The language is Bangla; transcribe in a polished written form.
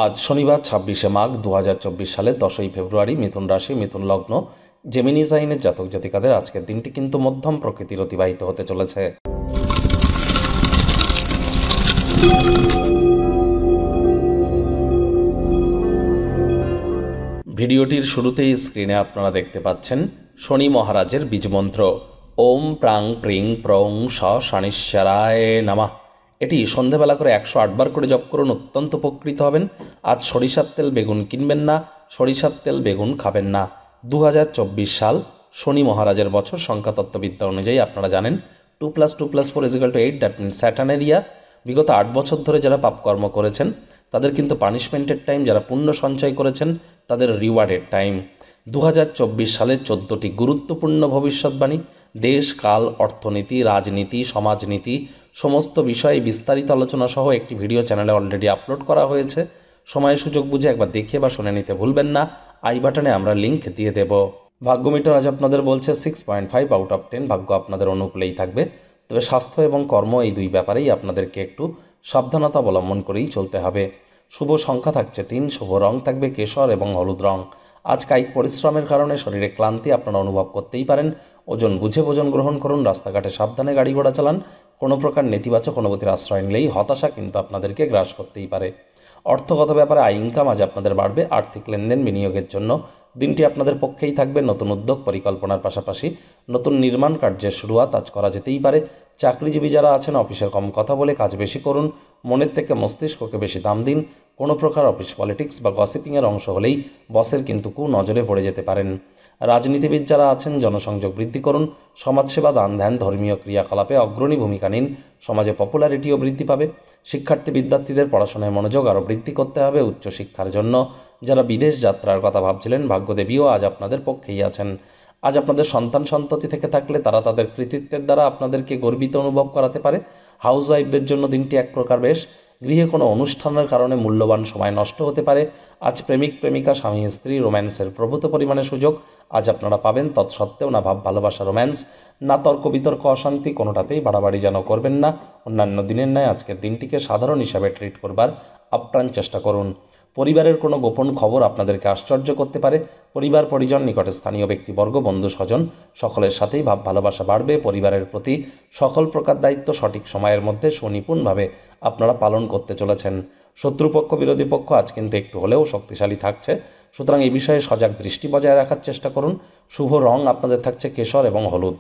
আজ শনিবার ২৬শে মাঘ ২০২৪ সালের ১০ই ফেব্রুয়ারি। মিথুন রাশি, মিথুন লগ্ন, জেমিনি সাইনের জাতক জাতিকাদের আজকের দিনটি কিন্তু মধ্যম প্রকৃতির অতিবাহিত হতে চলেছে। ভিডিওটির শুরুতেই স্ক্রিনে আপনারা দেখতে পাচ্ছেন শনি মহারাজের বীজমন্ত্র ওম প্রাং প্রিং প্রং স শনিশ্বরায় নমঃ। এটি সন্ধেবেলা করে ১০৮ বার করে জপ করুন, অত্যন্ত উপকৃত হবেন। আজ সরিষার তেল বেগুন কিনবেন না, সরিষার তেল বেগুন খাবেন না। ২০২৪ সাল শনি মহারাজের বছর। সংখ্যাতত্ত্ববিদ্যা অনুযায়ী আপনারা জানেন 2+2+4 = 8, দ্যাট মিনস স্যাটার্নের ইয়ার। বিগত ৮ বছর ধরে যারা পাপকর্ম করেছেন তাদের কিন্তু পানিশমেন্টের টাইম, যারা পুণ্য সঞ্চয় করেছেন তাদের রিওয়ার্ডের টাইম। ২০২৪ সালের ১৪টি গুরুত্বপূর্ণ ভবিষ্যৎবাণী, দেশ, কাল, অর্থনীতি, রাজনীতি, সমাজনীতি সমস্ত বিষয়ে বিস্তারিত আলোচনা সহ একটি ভিডিও চ্যানেলে অলরেডি আপলোড করা হয়েছে। সময় সুযোগ বুঝে একবার দেখে বা শুনে নিতে ভুলবেন না। আই বাটনে আমরা লিঙ্ক দিয়ে দেব। ভাগ্য মিটার আজ আপনাদের বলছে 6.5 আউট অফ 10। ভাগ্য আপনাদের অনুকূলেই থাকবে, তবে স্বাস্থ্য এবং কর্ম এই দুই ব্যাপারেই আপনাদেরকে একটু সাবধানতা অবলম্বন করেই চলতে হবে। শুভ সংখ্যা থাকছে ৩, শুভ রং থাকবে কেশর এবং হলুদ রং। আজ কায়িক পরিশ্রমের কারণে শরীরে ক্লান্তি আপনারা অনুভব করতেই পারেন। ওজন বুঝে ভোজন গ্রহণ করুন, রাস্তাঘাটে সাবধানে গাড়ি ঘোড়া চালান। কোনো প্রকার নেতিবাচক অনুভূতির আশ্রয় নিলেই হতাশা কিন্তু আপনাদেরকে গ্রাস করতেই পারে। অর্থগত ব্যাপারে আয় ইনকাম আজ আপনাদের বাড়বে। আর্থিক লেনদেন বিনিয়োগের জন্য দিনটি আপনাদের পক্ষেই থাকবে। নতুন উদ্যোগ পরিকল্পনার পাশাপাশি নতুন নির্মাণ কার্যের শুরুয়াত আজ করা যেতেই পারে। চাকরিজীবী যারা আছেন অফিসে কম কথা বলে কাজ বেশি করুন, মনের থেকে মস্তিষ্ককে বেশি দাম দিন। কোনো প্রকার অফিস পলিটিক্স বা গসিপিংয়ের অংশ হলেই বসের কিন্তু নজরে পড়ে যেতে পারেন। রাজনীতিবিদ যারা আছেন জনসংযোগ বৃদ্ধি করুন, সমাজসেবা, দান ধ্যান, ধর্মীয় ক্রিয়াকলাপে অগ্রণী ভূমিকা নিন। সমাজে পপুলারিটিও বৃদ্ধি পাবে। শিক্ষার্থী বিদ্যার্থীদের পড়াশোনায় মনোযোগ আরও বৃদ্ধি করতে হবে উচ্চশিক্ষার জন্য। যারা বিদেশ যাত্রার কথা ভাবছিলেন ভাগ্যদেবীও আজ আপনাদের পক্ষেই আছেন। আজ আপনাদের সন্তান সন্ততি থেকে থাকলে তারা তাদের কৃতিত্বের দ্বারা আপনাদেরকে গর্বিত অনুভব করাতে পারে। হাউসওয়াইফদের জন্য দিনটি এক প্রকার বেশ। গৃহে কোনো অনুষ্ঠানের কারণে মূল্যবান সময় নষ্ট হতে পারে। আজ প্রেমিক প্রেমিকা, স্বামী স্ত্রী রোম্যান্সের প্রভূত পরিমাণে সুযোগ আজ আপনারা পাবেন। তৎসত্ত্বেও না ভাব ভালোবাসা, রোম্যান্স, না তর্ক বিতর্ক, অশান্তি, কোনোটাতেই বাড়াবাড়ি যেন করবেন না। অন্যান্য দিনের ন্যায় আজকের দিনটিকে সাধারণ হিসাবে ট্রিট করবার আপ্রাণ চেষ্টা করুন। পরিবারের কোনো গোপন খবর আপনাদেরকে আশ্চর্য করতে পারে। পরিবার পরিজন, নিকটে স্থানীয় ব্যক্তিবর্গ, বন্ধু স্বজন সকলের সাথেই ভাব ভালোবাসা বাড়বে। পরিবারের প্রতি সকল প্রকার দায়িত্ব সঠিক সময়ের মধ্যে সুনিপুণভাবে আপনারা পালন করতে চলেছেন। শত্রুপক্ষ, বিরোধী পক্ষ আজ কিন্তু একটু হলেও শক্তিশালী থাকছে, সুতরাং এই বিষয়ে সজাগ দৃষ্টি বজায় রাখার চেষ্টা করুন। শুভ রং আপনাদের থাকছে কেশর এবং হলুদ।